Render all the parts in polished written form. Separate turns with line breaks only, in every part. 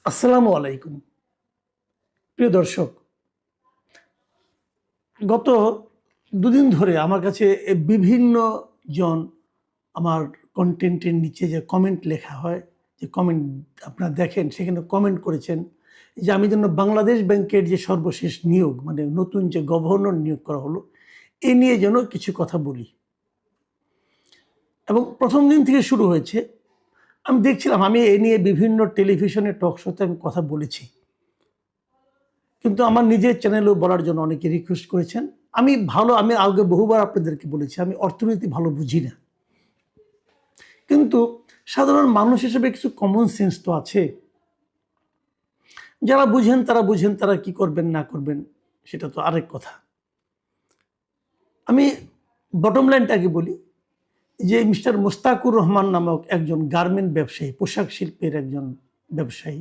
আসসালামু আলাইকুম। প্রিয় দর্শক, গত দুদিন ধরে আমার কাছে বিভিন্ন জন আমার কন্টেন্টের নিচে যে কমেন্ট লেখা হয়, যে কমেন্ট আপনারা দেখেন, সেখানে কমেন্ট করেছেন যে আমি যেন বাংলাদেশ ব্যাংকের যে সর্বশেষ নিয়োগ, মানে নতুন যে গভর্নর নিয়োগ করা হলো, এ নিয়ে যেন কিছু কথা বলি। এবং প্রথম দিন থেকে শুরু হয়েছে। আমি দেখছিলাম, আমি এ নিয়ে বিভিন্ন টেলিভিশনে টক শোতে আমি কথা বলেছি, কিন্তু আমার নিজের চ্যানেলেও বলার জন্য অনেকে রিকোয়েস্ট করেছেন। আমি আগে বহুবার আপনাদেরকে বলেছি, আমি অর্থনীতি ভালো বুঝি না, কিন্তু সাধারণ মানুষ হিসেবে কিছু কমন সেন্স তো আছে। যারা বুঝেন তারা কি করবেন না করবেন সেটা তো আরেক কথা। আমি বটম লাইনটাকে বলি যে মিস্টার মোস্তাকুর রহমান নামক একজন গার্মেন্ট ব্যবসায়ী, পোশাক শিল্পের একজন ব্যবসায়ী,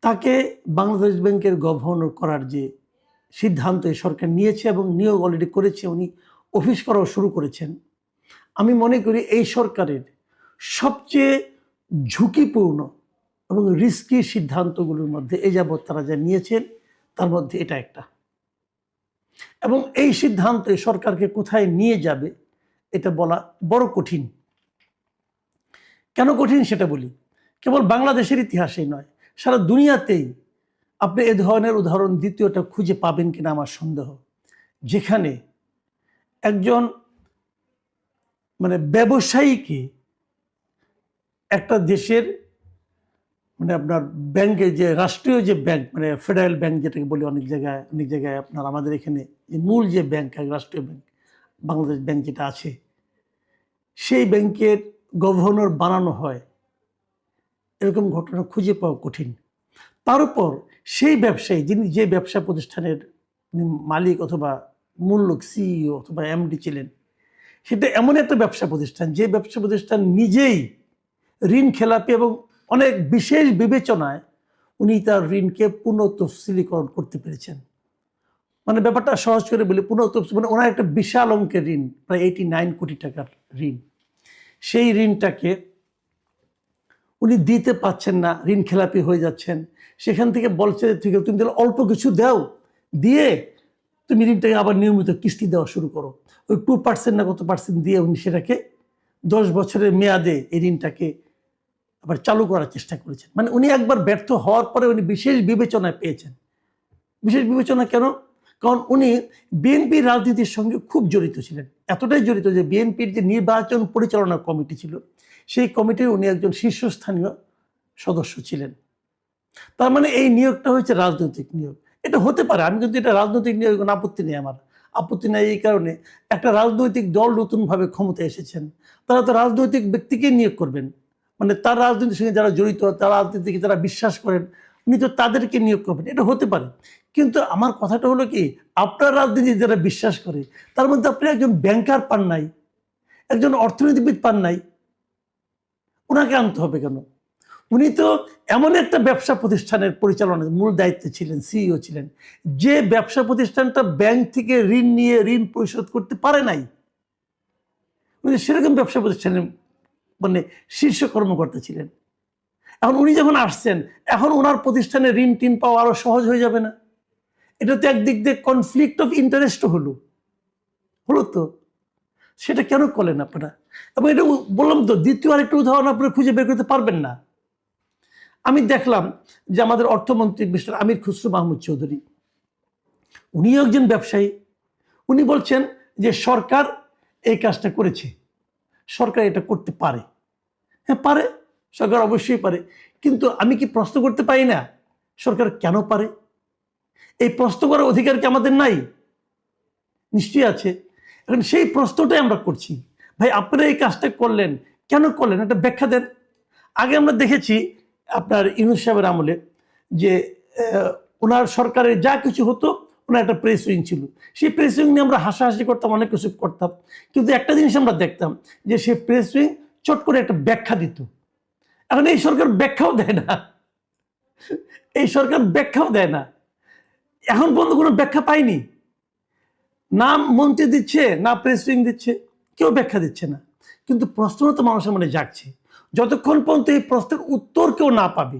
তাকে বাংলাদেশ ব্যাংকের গভর্নর করার যে সিদ্ধান্ত এই সরকার নিয়েছে এবং নিয়োগ অলরেডি করেছে, উনি অফিস করাও শুরু করেছেন। আমি মনে করি এই সরকারের সবচেয়ে ঝুঁকিপূর্ণ এবং রিস্কি সিদ্ধান্তগুলোর মধ্যে এ যাবৎ তারা যা নিয়েছেন তার মধ্যে এটা একটা। এবং এই সিদ্ধান্ত সরকারকে কোথায় নিয়ে যাবে এটা বলা বড় কঠিন। কেন কঠিন সেটা বলি। কেবল বাংলাদেশের ইতিহাসেই নয়, সারা দুনিয়াতেই আপনি এ ধরনের উদাহরণ দ্বিতীয়টা খুঁজে পাবেন কিনা আমার সন্দেহ, যেখানে একজন ব্যবসায়ীকে একটা দেশের আপনার ব্যাংকে, যে রাষ্ট্রীয় যে ব্যাংক, ফেডারেল ব্যাংক যেটাকে বলি অনেক জায়গায় আপনার, আমাদের এখানে যে মূল যে ব্যাংক, রাষ্ট্রীয় ব্যাংক বাংলাদেশ ব্যাংক যেটা আছে, সেই ব্যাংকের গভর্নর বানানো হয়, এরকম ঘটনা খুঁজে পাওয়া কঠিন। তার উপর সেই ব্যবসায়ী, যিনি যে ব্যবসা প্রতিষ্ঠানের মালিক অথবা মূল লোক, সিইও অথবা এমডি ছিলেন, সেটা এমন একটা ব্যবসা প্রতিষ্ঠান যে ব্যবসা প্রতিষ্ঠান নিজেই ঋণ খেলাপি এবং অনেক বিশেষ বিবেচনায় উনি তার ঋণকে পুনঃতফসিলীকরণ করতে পেরেছেন। ব্যাপারটা সহজ করে বলি, ওনার একটা বিশাল অঙ্কের ঋণ, প্রায় 89 কোটি টাকার ঋণ, সেই ঋণটাকে উনি দিতে পারছেন না, ঋণ খেলাপি হয়ে যাচ্ছেন। সেখান থেকে বলছে, ঠিক আছে তুমি তাহলে অল্প কিছু দাও, দিয়ে তুমি ঋণটাকে আবার নিয়মিত কিস্তি দেওয়া শুরু করো। ওই 2% না কত পার্সেন্ট দিয়ে উনি সেটাকে 10 বছরের মেয়াদে এই ঋণটাকে আবার চালু করার চেষ্টা করেছেন। উনি একবার ব্যর্থ হওয়ার পরে উনি বিশেষ বিবেচনায় পেয়েছেন। বিশেষ বিবেচনা কেন? কারণ উনি বিএনপির রাজনীতির সঙ্গে খুব জড়িত ছিলেন, এতটাই জড়িত যে বিএনপির যে নির্বাচন পরিচালনা কমিটি ছিল, সেই কমিটির উনি একজন শীর্ষস্থানীয় সদস্য ছিলেন। তার এই নিয়োগটা হয়েছে রাজনৈতিক নিয়োগ। এটা হতে পারে, আমি কিন্তু এটা রাজনৈতিক নিয়োগ কোনো আপত্তি নেই, আমার আপত্তি নেই এই কারণে, একটা রাজনৈতিক দল নতুনভাবে ক্ষমতায় এসেছেন, তারা তো রাজনৈতিক ব্যক্তিকে নিয়োগ করবেন, তার রাজনীতির সঙ্গে যারা জড়িত, তার রাজনীতিকে যারা বিশ্বাস করেন, উনি তো তাদেরকে নিয়োগ করবেন, এটা হতে পারে। কিন্তু আমার কথাটা হলো কি, আপনার রাজনীতি যারা বিশ্বাস করে তার মধ্যে আপনি একজন ব্যাংকার পান নাই, একজন অর্থনীতিবিদ পান নাই, ওনাকে আনতে হবে কেন? উনি তো এমন একটা ব্যবসা প্রতিষ্ঠানের পরিচালনার মূল দায়িত্বে ছিলেন, সিইও ছিলেন, যে ব্যবসা প্রতিষ্ঠানটা ব্যাংক থেকে ঋণ নিয়ে ঋণ পরিশোধ করতে পারে নাই। উনি সেরকম ব্যবসা প্রতিষ্ঠানের শীর্ষ কর্মকর্তা ছিলেন। এখন উনি যখন আসছেন, এখন ওনার প্রতিষ্ঠানে ঋণ টিন পাওয়া আরো সহজ হয়ে যাবে না? এটা তো একদিক দিয়ে কনফ্লিক্ট অফ ইন্টারেস্টও হলো তো। সেটা কেন করলেন আপনারা? এবং এটা বললাম তো, দ্বিতীয় আরেকটা উদাহরণ আপনারা খুঁজে বের করতে পারবেন না। আমি দেখলাম যে আমাদের অর্থমন্ত্রী মিস্টার আমির খুসরো মাহমুদ চৌধুরী, উনিও একজন ব্যবসায়ী, উনি বলছেন যে সরকার এই কাজটা করেছে, সরকার এটা করতে পারে। হ্যাঁ পারে, সরকার অবশ্যই পারে, কিন্তু আমি কি প্রশ্ন করতে পারি না সরকার কেন পারে? এই প্রশ্ন করার অধিকার কি আমাদের নাই? নিশ্চয়ই আছে। এখন সেই প্রশ্নটাই আমরা করছি, ভাই আপনারা এই কাজটা করলেন, কেন করলেন, একটা ব্যাখ্যা দেন। আগে আমরা দেখেছি আপনার ইউনূস সাহেবের আমলে যে ওনার সরকারের যা কিছু হতো, ওনার একটা প্রেস উইং ছিল, সেই প্রেস উইং নিয়ে আমরা হাসাহাসি করতাম, অনেক কিছু করতাম, কিন্তু একটা জিনিস আমরা দেখতাম যে সেই প্রেস উইং চট করে একটা ব্যাখ্যা দিত। এখন এই সরকার ব্যাখ্যাও দেয় না, এই সরকার ব্যাখ্যাও দেয় না, এখন পর্যন্ত কোনো ব্যাখ্যা পাইনি। না মন্ত্রী দিচ্ছে, না প্রেস উইং দিচ্ছে, কেউ ব্যাখ্যা দিচ্ছে না। কিন্তু প্রশ্ন তো মানুষের মনে জাগছে, যতক্ষণ পর্যন্ত এই প্রশ্নের উত্তর কেউ না পাবে,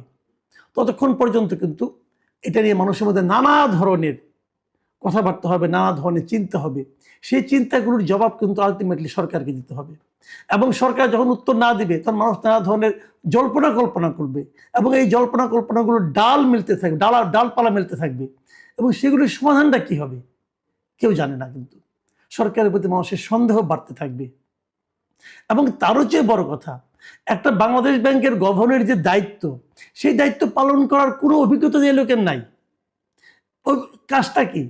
ততক্ষণ পর্যন্ত কিন্তু এটা নিয়ে মানুষের মধ্যে নানা ধরনের কথাবার্তা হবে, নানা ধরনের চিন্তা হবে। সেই চিন্তাগুলোর জবাব কিন্তু আলটিমেটলি সরকারকে দিতে হবে, এবং সরকার যখন উত্তর না দিবে তখন মানুষ নানা ধরনের জল্পনা কল্পনা করবে, এবং এই জল্পনা কল্পনাগুলো ডাল মিলতে থাকবে, ডালপালা মিলতে থাকবে, এবং সেগুলির সমাধানটা কি হবে কেউ জানে না। কিন্তু সরকারের প্রতি মানুষের সন্দেহ বাড়তে থাকবে। এবং তারও চেয়ে বড় কথা, একটা বাংলাদেশ ব্যাংকের গভর্নরের যে দায়িত্ব, সেই দায়িত্ব পালন করার কোনো অভিজ্ঞতা যে লোকের নাই। ওই কাজটা কি?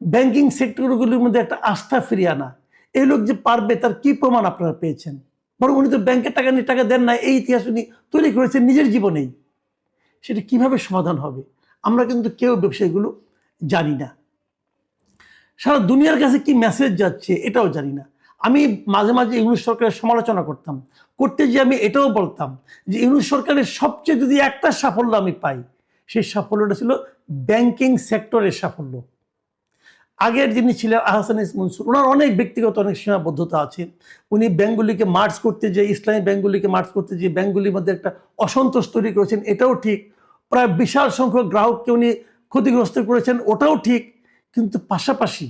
ব্যাংকিং সেক্টরগুলির মধ্যে একটা আস্থা ফিরিয়ে আনা। এই লোক যে পারবে তার কি প্রমাণ আপনারা পেয়েছেন? বরং উনি তো ব্যাংকের টাকা নিয়ে টাকা দেন না, এই ইতিহাস উনি তৈরি করেছেন নিজের জীবনেই। সেটা কিভাবে সমাধান হবে আমরা কিন্তু কেউ বিষয়গুলো জানি না। সারা দুনিয়ার কাছে কি মেসেজ যাচ্ছে এটাও জানি না। আমি মাঝে মাঝে ইউনূস সরকারের সমালোচনা করতে গিয়ে আমি এটাও বলতাম যে ইউনূস সরকারের সবচেয়ে যদি একটা সাফল্য আমি পাই, সেই সাফল্যটা ছিল ব্যাংকিং সেক্টরের সাফল্য। আগের যিনি ছিলেন আহসান এস মনসুর, ওনার অনেক ব্যক্তিগত অনেক সীমাবদ্ধতা আছে। উনি ব্যাংকগুলিকে মার্জ করতে যে, ইসলামী ব্যাংকগুলিকে মার্জ করতে যে ব্যাংকগুলির মধ্যে একটা অসন্তোষ তৈরি করেছেন, এটাও ঠিক। প্রায় বিশাল সংখ্যক গ্রাহককে উনি ক্ষতিগ্রস্ত করেছেন, ওটাও ঠিক। কিন্তু পাশাপাশি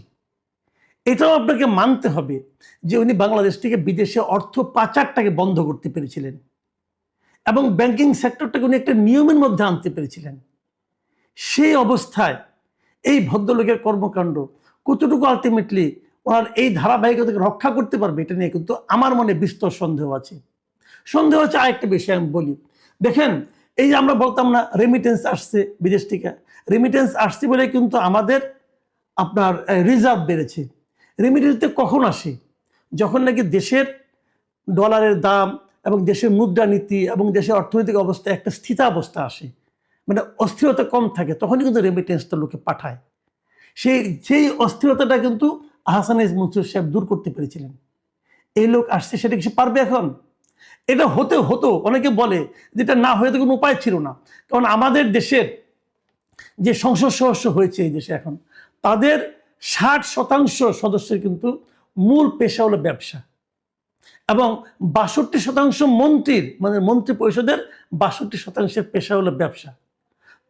এটাও আপনাকে মানতে হবে যে উনি বাংলাদেশ থেকে বিদেশে অর্থ পাচারটাকে বন্ধ করতে পেরেছিলেন, এবং ব্যাংকিং সেক্টরটাকে উনি একটা নিয়মের মধ্যে আনতে পেরেছিলেন। সেই অবস্থায় এই ভদ্রলোকের কর্মকাণ্ড কতটুকু আলটিমেটলি ওনার এই ধারাবাহিকতাকে রক্ষা করতে পারবে, এটা নিয়ে কিন্তু আমার মনে বিস্তর সন্দেহ আছে। আরেকটা বিষয় আমি বলি। দেখেন, এই যে আমরা বলতাম না রেমিটেন্স আসছে বিদেশ থেকে, রেমিটেন্স আসছে বলে কিন্তু আমাদের আপনার রিজার্ভ বেড়েছে। রেমিটেন্সতে কখন আসে? যখন নাকি দেশের ডলারের দাম এবং দেশের মুদ্রানীতি এবং দেশের অর্থনৈতিক অবস্থা একটা স্থিতাবস্থা আসে, মানে অস্থিরতা কম থাকে, তখনই কিন্তু রেমিটেন্সটা লোকে পাঠায়। সেই অস্থিরতাটা কিন্তু আহসান এস মনসুর সাহেব দূর করতে পেরেছিলেন। এই লোক আসছে, সেটা কি সে পারবে এখন? এটা হতো অনেকে বলে যেটা না হয়ে তো কোনো উপায় ছিল না। কারণ আমাদের দেশের যে সংসদ সদস্য হয়েছে এই দেশে এখন, তাদের 60% সদস্যের কিন্তু মূল পেশা হলো ব্যবসা, এবং 62% মন্ত্রীর, মানে মন্ত্রী পরিষদের 62% পেশা হলো ব্যবসা।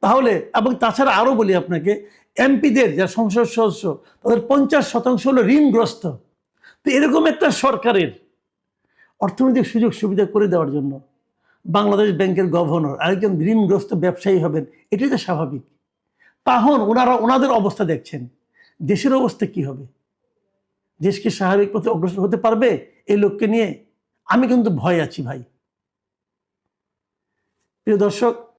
তাহলে, এবং তাছাড়া আরো বলি আপনাকে, এমপিদের যারা সংসদ সদস্য, তাদের 50% হলো ঋণগ্রস্ত। তো এরকম একটা সরকারের অর্থনৈতিক সুযোগ সুবিধা করে দেওয়ার জন্য বাংলাদেশ ব্যাংকের গভর্নর আরেকজন ঋণগ্রস্ত ব্যবসায়ী হবেন, এটাই তো স্বাভাবিক। তখন ওনাদের অবস্থা দেখছেন, দেশের অবস্থা কি হবে? দেশকে স্বাভাবিক পথে অগ্রসর হতে পারবে এই লোককে নিয়ে? আমি কিন্তু ভয় আছি ভাই। প্রিয় দর্শক,